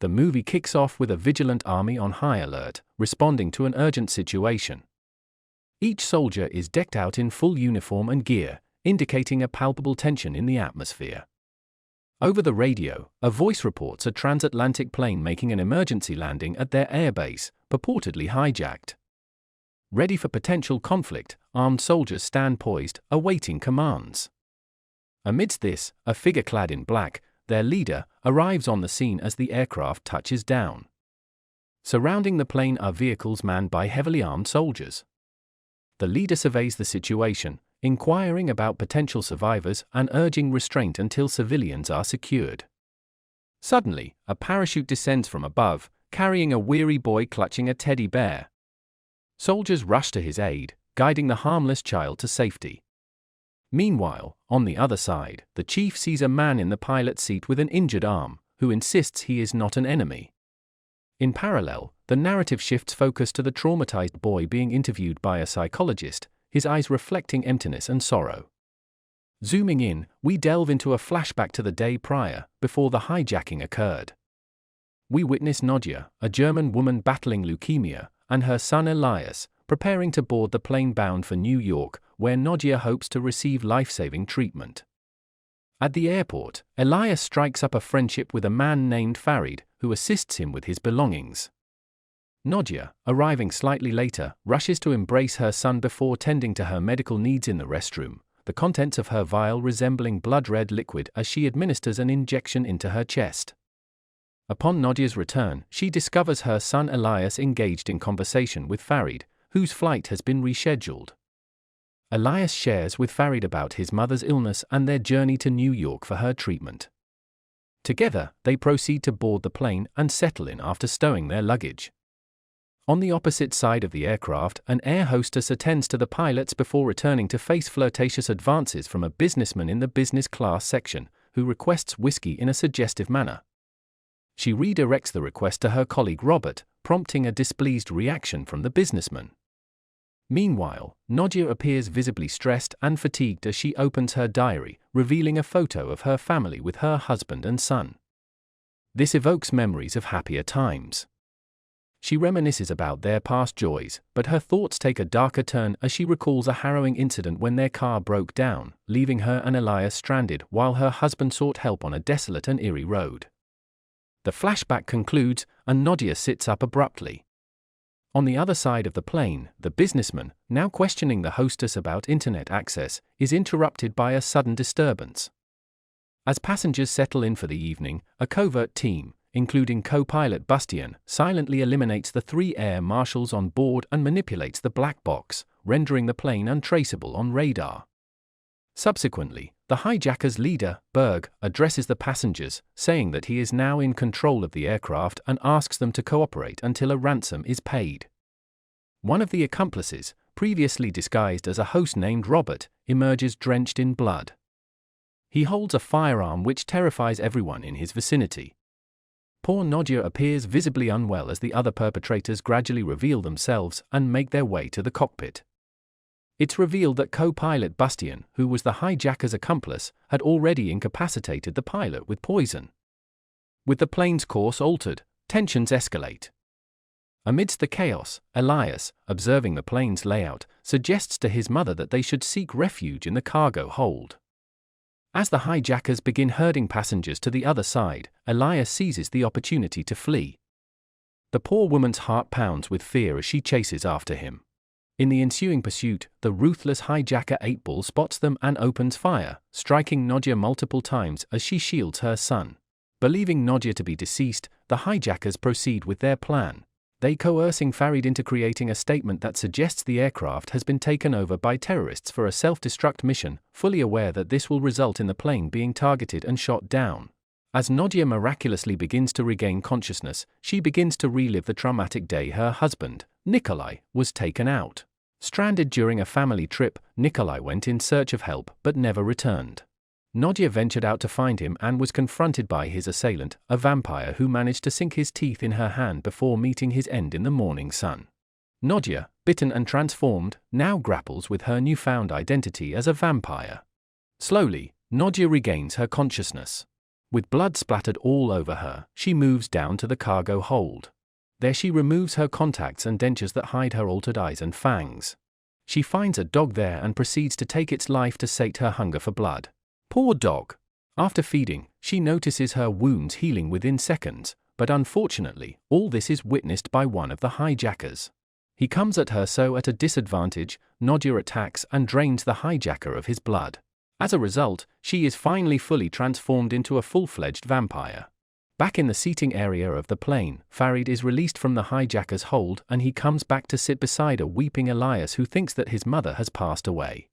The movie kicks off with a vigilant army on high alert, responding to an urgent situation. Each soldier is decked out in full uniform and gear, indicating a palpable tension in the atmosphere. Over the radio, a voice reports a transatlantic plane making an emergency landing at their airbase, purportedly hijacked. Ready for potential conflict, armed soldiers stand poised, awaiting commands. Amidst this, a figure clad in black, their leader, arrives on the scene as the aircraft touches down. Surrounding the plane are vehicles manned by heavily armed soldiers. The leader surveys the situation, inquiring about potential survivors and urging restraint until civilians are secured. Suddenly, a parachute descends from above, carrying a weary boy clutching a teddy bear. Soldiers rush to his aid, guiding the harmless child to safety. Meanwhile, on the other side, the chief sees a man in the pilot's seat with an injured arm, who insists he is not an enemy. In parallel, the narrative shifts focus to the traumatized boy being interviewed by a psychologist, his eyes reflecting emptiness and sorrow. Zooming in, we delve into a flashback to the day prior, before the hijacking occurred. We witness Nadia, a German woman battling leukemia, and her son Elias, preparing to board the plane bound for New York, where Nadia hopes to receive life-saving treatment. At the airport, Elias strikes up a friendship with a man named Farid, who assists him with his belongings. Nadia, arriving slightly later, rushes to embrace her son before tending to her medical needs in the restroom, the contents of her vial resembling blood-red liquid as she administers an injection into her chest. Upon Nadia's return, she discovers her son Elias engaged in conversation with Farid, whose flight has been rescheduled. Elias shares with Farid about his mother's illness and their journey to New York for her treatment. Together, they proceed to board the plane and settle in after stowing their luggage. On the opposite side of the aircraft, an air hostess attends to the pilots before returning to face flirtatious advances from a businessman in the business class section, who requests whiskey in a suggestive manner. She redirects the request to her colleague Robert, prompting a displeased reaction from the businessman. Meanwhile, Nadia appears visibly stressed and fatigued as she opens her diary, revealing a photo of her family with her husband and son. This evokes memories of happier times. She reminisces about their past joys, but her thoughts take a darker turn as she recalls a harrowing incident when their car broke down, leaving her and Elias stranded while her husband sought help on a desolate and eerie road. The flashback concludes, and Nadia sits up abruptly. On the other side of the plane, the businessman, now questioning the hostess about internet access, is interrupted by a sudden disturbance. As passengers settle in for the evening, a covert team, including co-pilot Bastian, silently eliminates the 3 air marshals on board and manipulates the black box, rendering the plane untraceable on radar. Subsequently, the hijackers' leader, Berg, addresses the passengers, saying that he is now in control of the aircraft and asks them to cooperate until a ransom is paid. One of the accomplices, previously disguised as a host named Robert, emerges drenched in blood. He holds a firearm which terrifies everyone in his vicinity. Poor Nadia appears visibly unwell as the other perpetrators gradually reveal themselves and make their way to the cockpit. It's revealed that co-pilot Bastian, who was the hijacker's accomplice, had already incapacitated the pilot with poison. With the plane's course altered, tensions escalate. Amidst the chaos, Elias, observing the plane's layout, suggests to his mother that they should seek refuge in the cargo hold. As the hijackers begin herding passengers to the other side, Elias seizes the opportunity to flee. The poor woman's heart pounds with fear as she chases after him. In the ensuing pursuit, the ruthless hijacker 8-Ball spots them and opens fire, striking Nadia multiple times as she shields her son. Believing Nadia to be deceased, the hijackers proceed with their plan. They coercing Farid into creating a statement that suggests the aircraft has been taken over by terrorists for a self-destruct mission, fully aware that this will result in the plane being targeted and shot down. As Nadia miraculously begins to regain consciousness, she begins to relive the traumatic day her husband, Nikolai, was taken out. Stranded during a family trip, Nikolai went in search of help but never returned. Nadia ventured out to find him and was confronted by his assailant, a vampire who managed to sink his teeth in her hand before meeting his end in the morning sun. Nadia, bitten and transformed, now grapples with her newfound identity as a vampire. Slowly, Nadia regains her consciousness. With blood splattered all over her, she moves down to the cargo hold. There she removes her contacts and dentures that hide her altered eyes and fangs. She finds a dog there and proceeds to take its life to sate her hunger for blood. Poor dog. After feeding, she notices her wounds healing within seconds, but unfortunately, all this is witnessed by one of the hijackers. He comes at her so at a disadvantage, Nadia attacks and drains the hijacker of his blood. As a result, she is finally fully transformed into a full-fledged vampire. Back in the seating area of the plane, Farid is released from the hijacker's hold and he comes back to sit beside a weeping Elias who thinks that his mother has passed away.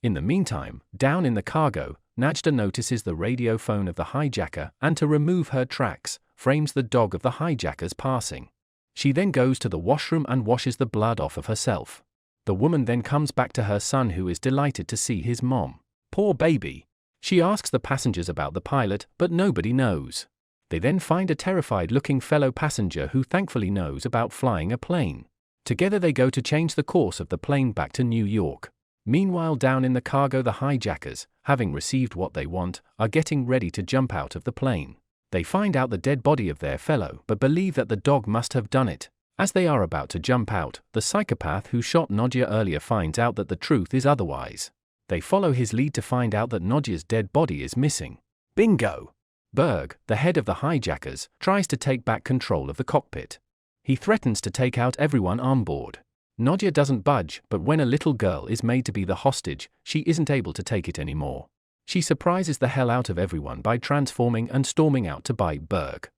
In the meantime, down in the cargo, Najda notices the radio phone of the hijacker and to remove her tracks, frames the dog of the hijacker's passing. She then goes to the washroom and washes the blood off of herself. The woman then comes back to her son who is delighted to see his mom. Poor baby. She asks the passengers about the pilot, but nobody knows. They then find a terrified-looking fellow passenger who thankfully knows about flying a plane. Together they go to change the course of the plane back to New York. Meanwhile, down in the cargo, the hijackers, having received what they want, are getting ready to jump out of the plane. They find out the dead body of their fellow but believe that the dog must have done it. As they are about to jump out, the psychopath who shot Nadia earlier finds out that the truth is otherwise. They follow his lead to find out that Nadia's dead body is missing. Bingo! Berg, the head of the hijackers, tries to take back control of the cockpit. He threatens to take out everyone on board. Nadia doesn't budge, but when a little girl is made to be the hostage, she isn't able to take it anymore. She surprises the hell out of everyone by transforming and storming out to bite Berg.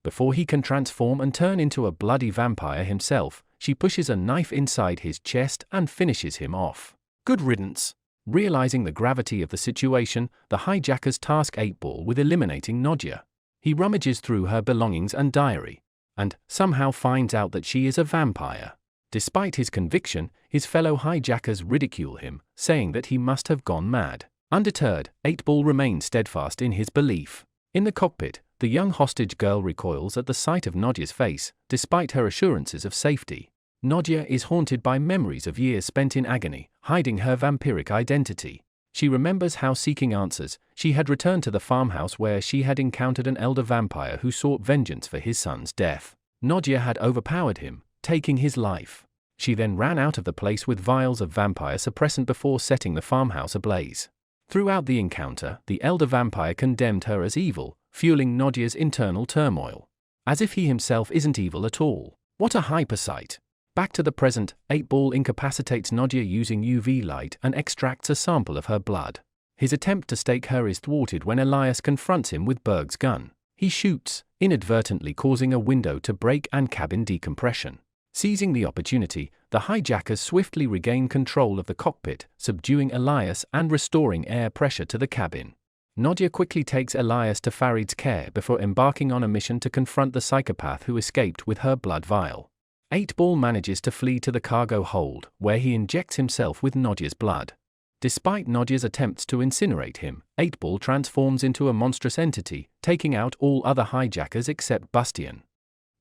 Before he can transform and turn into a bloody vampire himself, she pushes a knife inside his chest and finishes him off. Good riddance. Realizing the gravity of the situation, the hijackers task 8-Ball with eliminating Nadia. He rummages through her belongings and diary, and somehow finds out that she is a vampire. Despite his conviction, his fellow hijackers ridicule him, saying that he must have gone mad. Undeterred, 8-Ball remains steadfast in his belief. In the cockpit, the young hostage girl recoils at the sight of Nadia's face, despite her assurances of safety. Nadia is haunted by memories of years spent in agony, hiding her vampiric identity. She remembers how, seeking answers, she had returned to the farmhouse where she had encountered an elder vampire who sought vengeance for his son's death. Nadia had overpowered him, taking his life. She then ran out of the place with vials of vampire suppressant before setting the farmhouse ablaze. Throughout the encounter, the elder vampire condemned her as evil, fueling Nadia's internal turmoil. As if he himself isn't evil at all. What a hypersight. Back to the present, 8-Ball incapacitates Nadia using UV light and extracts a sample of her blood. His attempt to stake her is thwarted when Elias confronts him with Berg's gun. He shoots, inadvertently causing a window to break and cabin decompression. Seizing the opportunity, the hijackers swiftly regain control of the cockpit, subduing Elias and restoring air pressure to the cabin. Nadia quickly takes Elias to Farid's care before embarking on a mission to confront the psychopath who escaped with her blood vial. 8-Ball manages to flee to the cargo hold, where he injects himself with Nadia's blood. Despite Nadia's attempts to incinerate him, 8-Ball transforms into a monstrous entity, taking out all other hijackers except Bastian.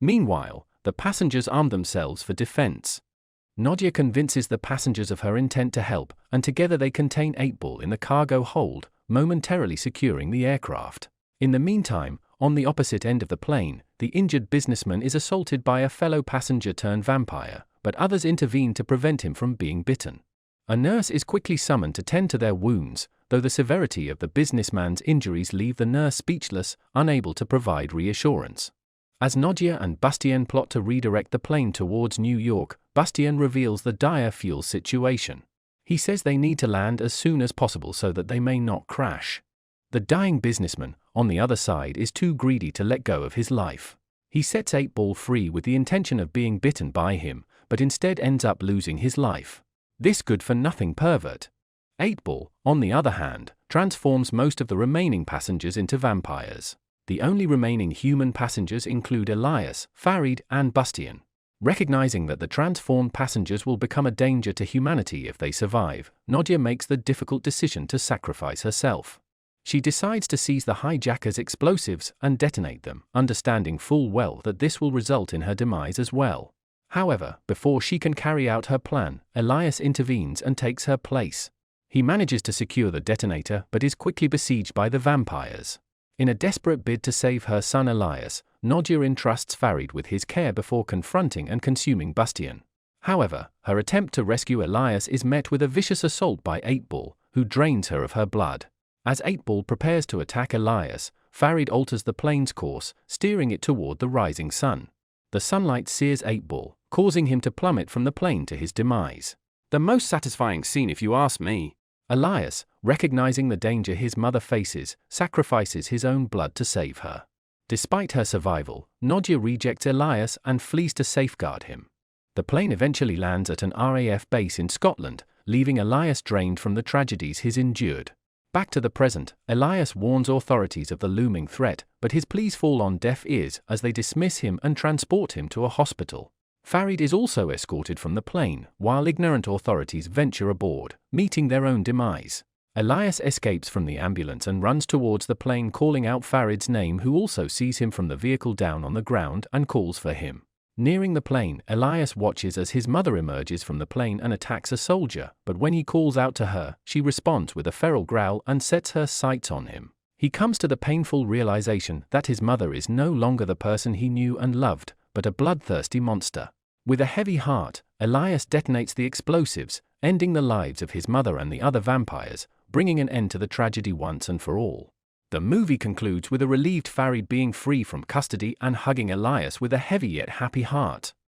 Meanwhile, the passengers arm themselves for defense. Nadia convinces the passengers of her intent to help, and together they contain 8-Ball in the cargo hold, momentarily securing the aircraft. In the meantime, on the opposite end of the plane, the injured businessman is assaulted by a fellow passenger turned vampire, but others intervene to prevent him from being bitten. A nurse is quickly summoned to tend to their wounds, though the severity of the businessman's injuries leave the nurse speechless, unable to provide reassurance. As Nadia and Bastien plot to redirect the plane towards New York, Bastien reveals the dire fuel situation. He says they need to land as soon as possible so that they may not crash. The dying businessman, on the other side, is too greedy to let go of his life. He sets 8-Ball free with the intention of being bitten by him, but instead ends up losing his life. This good-for-nothing pervert. 8-Ball, on the other hand, transforms most of the remaining passengers into vampires. The only remaining human passengers include Elias, Farid, and Bastien. Recognizing that the transformed passengers will become a danger to humanity if they survive, Nadia makes the difficult decision to sacrifice herself. She decides to seize the hijackers' explosives and detonate them, understanding full well that this will result in her demise as well. However, before she can carry out her plan, Elias intervenes and takes her place. He manages to secure the detonator but is quickly besieged by the vampires. In a desperate bid to save her son Elias, Nadia entrusts Farid with his care before confronting and consuming Bastian. However, her attempt to rescue Elias is met with a vicious assault by 8-Ball, who drains her of her blood. As 8-Ball prepares to attack Elias, Farid alters the plane's course, steering it toward the rising sun. The sunlight sears 8-Ball, causing him to plummet from the plane to his demise. The most satisfying scene if you ask me. Elias, recognizing the danger his mother faces, sacrifices his own blood to save her. Despite her survival, Nadia rejects Elias and flees to safeguard him. The plane eventually lands at an RAF base in Scotland, leaving Elias drained from the tragedies he's endured. Back to the present, Elias warns authorities of the looming threat, but his pleas fall on deaf ears as they dismiss him and transport him to a hospital. Farid is also escorted from the plane, while ignorant authorities venture aboard, meeting their own demise. Elias escapes from the ambulance and runs towards the plane, calling out Farid's name, who also sees him from the vehicle down on the ground and calls for him. Nearing the plane, Elias watches as his mother emerges from the plane and attacks a soldier, but when he calls out to her, she responds with a feral growl and sets her sights on him. He comes to the painful realization that his mother is no longer the person he knew and loved, but a bloodthirsty monster. With a heavy heart, Elias detonates the explosives, ending the lives of his mother and the other vampires, bringing an end to the tragedy once and for all. The movie concludes with a relieved Farid being free from custody and hugging Elias with a heavy yet happy heart.